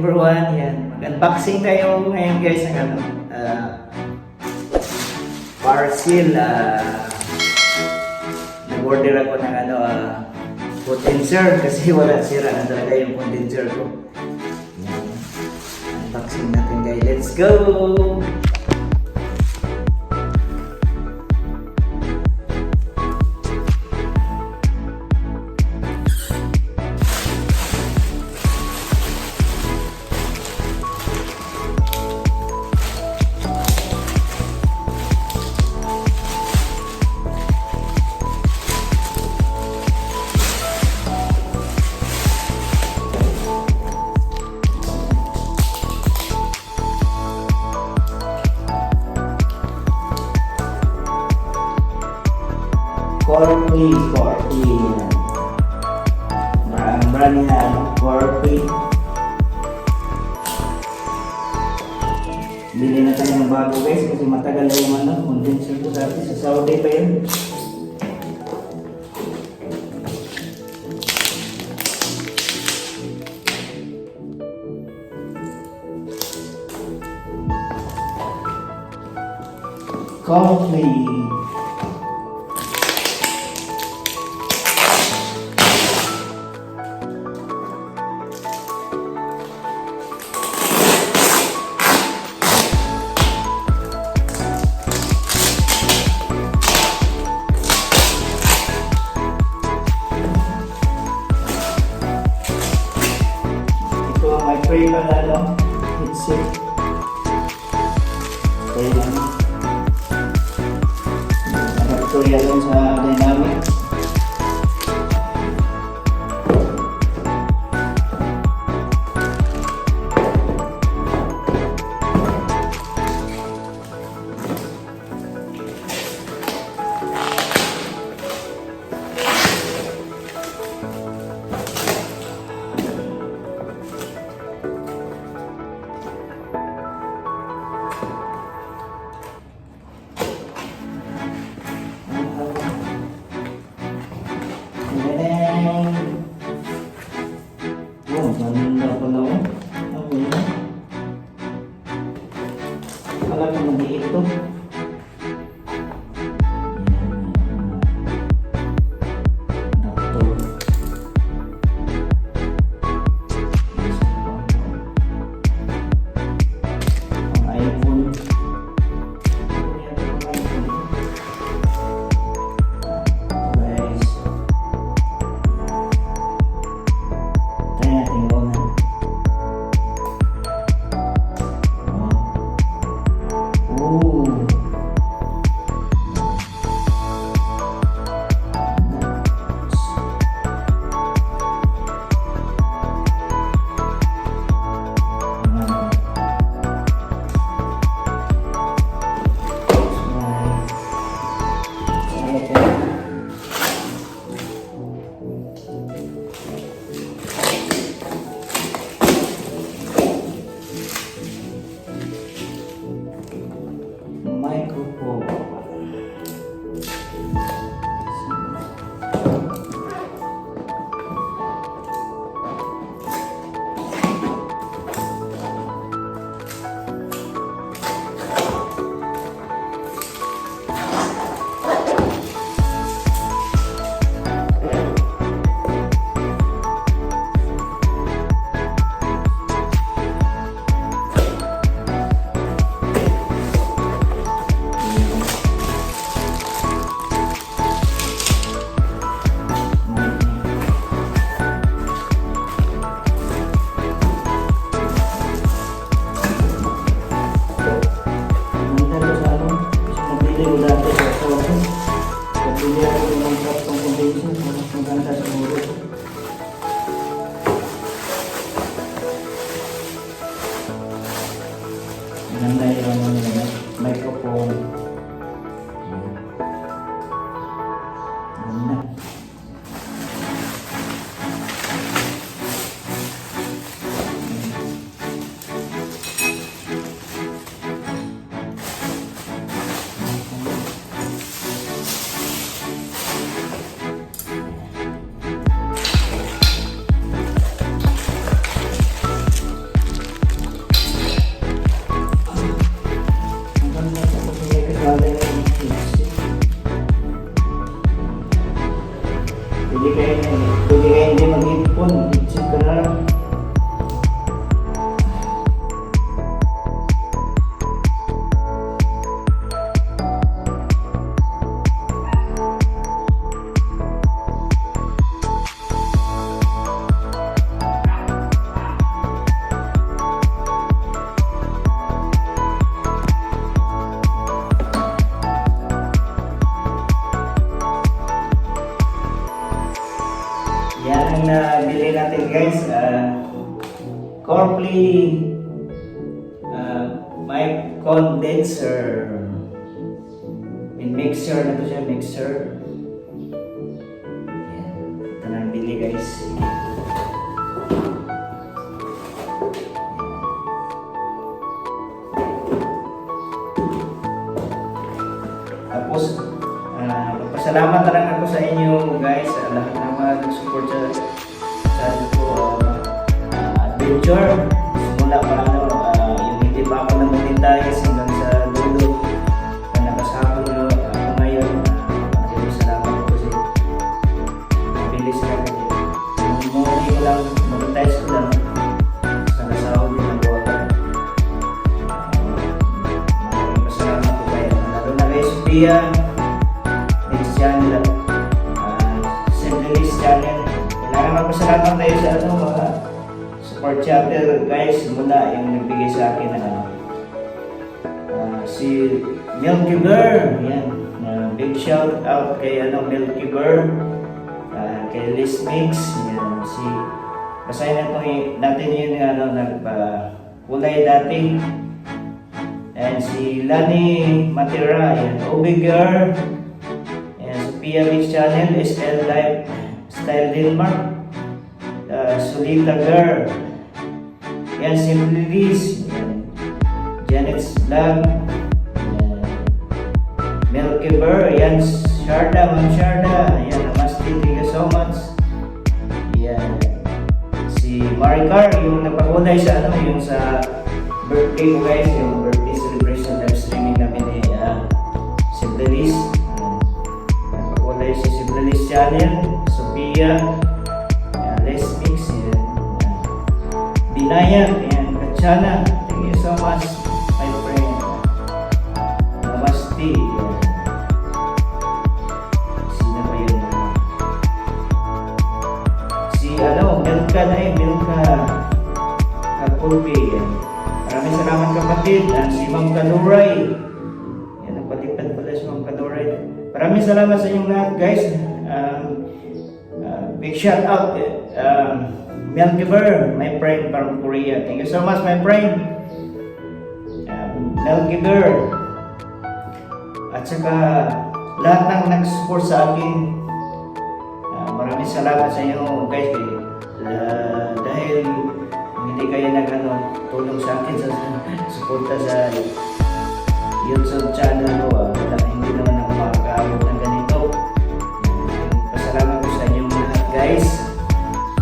everyone. Yan. Mag-unboxing tayo ngayon guys ng ano, parcel. Nag-order ako ng ano, condenser kasi wala, sira na talaga yung condenser ko. Yan. Unboxing natin guys. Let's go! Corpy. Ang brand niya, Corpy. Bili na tayo ng bago guys kasi matagal na yung ano, condenser ko dati sa Saudi pa yun. Corpy. May free pala no? Headset. Kaya lang. Nag-tutorial lang sa dynamic. Ganda pala oh. Ano yun? Akala ko mag-iit to. Maganda yung microphone. Maganda. powerfully mic condenser. In mixer na to siya, mixer. Yan. Ito na ang bili guys. Tapos, magpasalamat na lang ako sa inyo guys, sa lahat ng mag-support sa channel ko, adventure. Simula pa yung hindi pa ako na-monetize hanggang sa dulo na nakasama nyo ako ngayon. Maraming salamat po kasi mabilis lang kasi yung money ko lang, monetize ko lang sa kasahod din ang gawa ko. Maraming pasalamat po kayo. Lalo na kay Sophia, next channel, St. Channel. Kailangan magpasalamat tayo sa mga support chapter guys, mula yung nagbigay sa akin na si Milky Bird. Yan. Big shout out kay Milky Bird, kay Liz Mix. Yan. Basahin natin yung nagpa-kulay dati. And si Lani Matira, yan. Obi Girl, and Sophia Mix Channel, SL Life Style Denmark, Solita Girl, yan, Simply Liz, yan. Janet's Vlog, yan. Milky Bird, yan. Sharda, Ma'am Sharda, yan. Namaste, thank you so much. Yan. Si Maricar, yung napakulay sa yung sa birthday ko guys, yung birthday celebration live streaming namin ni Simply Liz. Napakulay si Simply Liz Channel, Sophia, Les Mix, yan. Dinaya, yan. Kachana, thank you so much, my friend. Namaste, yan. Sino ba yun? Si Milka na Milka Kapulpi, yan. Maraming salamat kapatid. Si Ma'am Kaluray, yan, nagpatipad pala si Ma'am Kaluray. Maraming salamat sa inyong lahat guys. Big shout out Milky Bird, my friend from Korea. Thank you so much, my friend. Milky Bird. At saka lahat ng nag-support sa akin. Maraming salamat sa inyo guys. Dahil hindi kayo tulong sa akin sa suporta sa YouTube channel ko. Hindi naman ako makakaabot ng ganito. Pasalamat ko sa inyong lahat guys.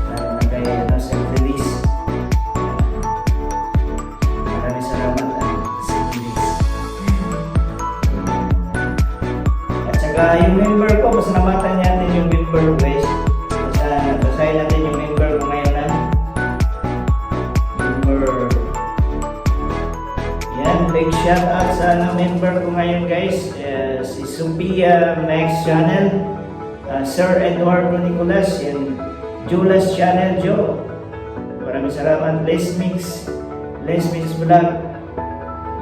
Lalo na kay St. Liz. Maraming salamat St. Liz. At saka yung member ko, pasalamatan natin yung member ko guys. Basahin natin yung member ko ngayon na. Member. Yan, big shout out sa member ko ngayon guys. Si Sophia Max Channel, Sir Eduardo Nicolas, and Julas Channel Joe. Maraming salamat. Les Mix Vlog.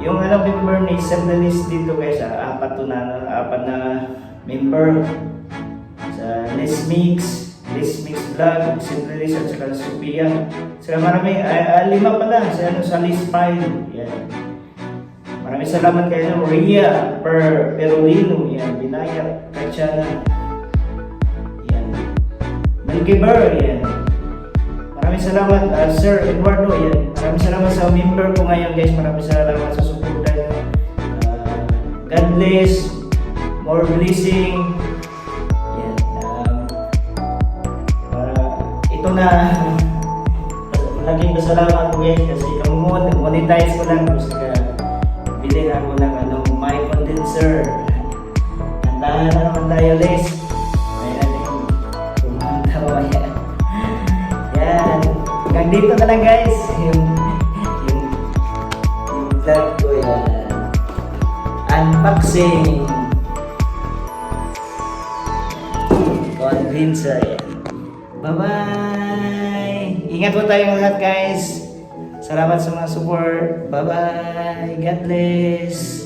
Yung member ni St. Liz dito guys, apat na member sa Les Mix Vlog, St. Liz at saka Sophia. Saka marami, 5 pala sa list 5. Yan. Maraming salamat kay Ria Perolino, yan. Binaya Kachana, yan. Milky Bird, yan. Maraming salamat Sir Eduardo, yan. Maraming salamat sa member ko ngayon guys. Maraming salamat sa suporta nyo. God bless, more blessing. Yan. Ito na laging pasalamat ko guys kasi monetize ko lang kasi bilhin ako ng mic condenser. Handahan na naman tayo Les. May natin kumantawa yan. Yan. Hanggang dito na lang guys. Yung vlog ko yan. Unboxing. Condenser yan. Bye-bye. Ingat po tayong lahat guys. Salamat sa mga support. Bye-bye. God bless.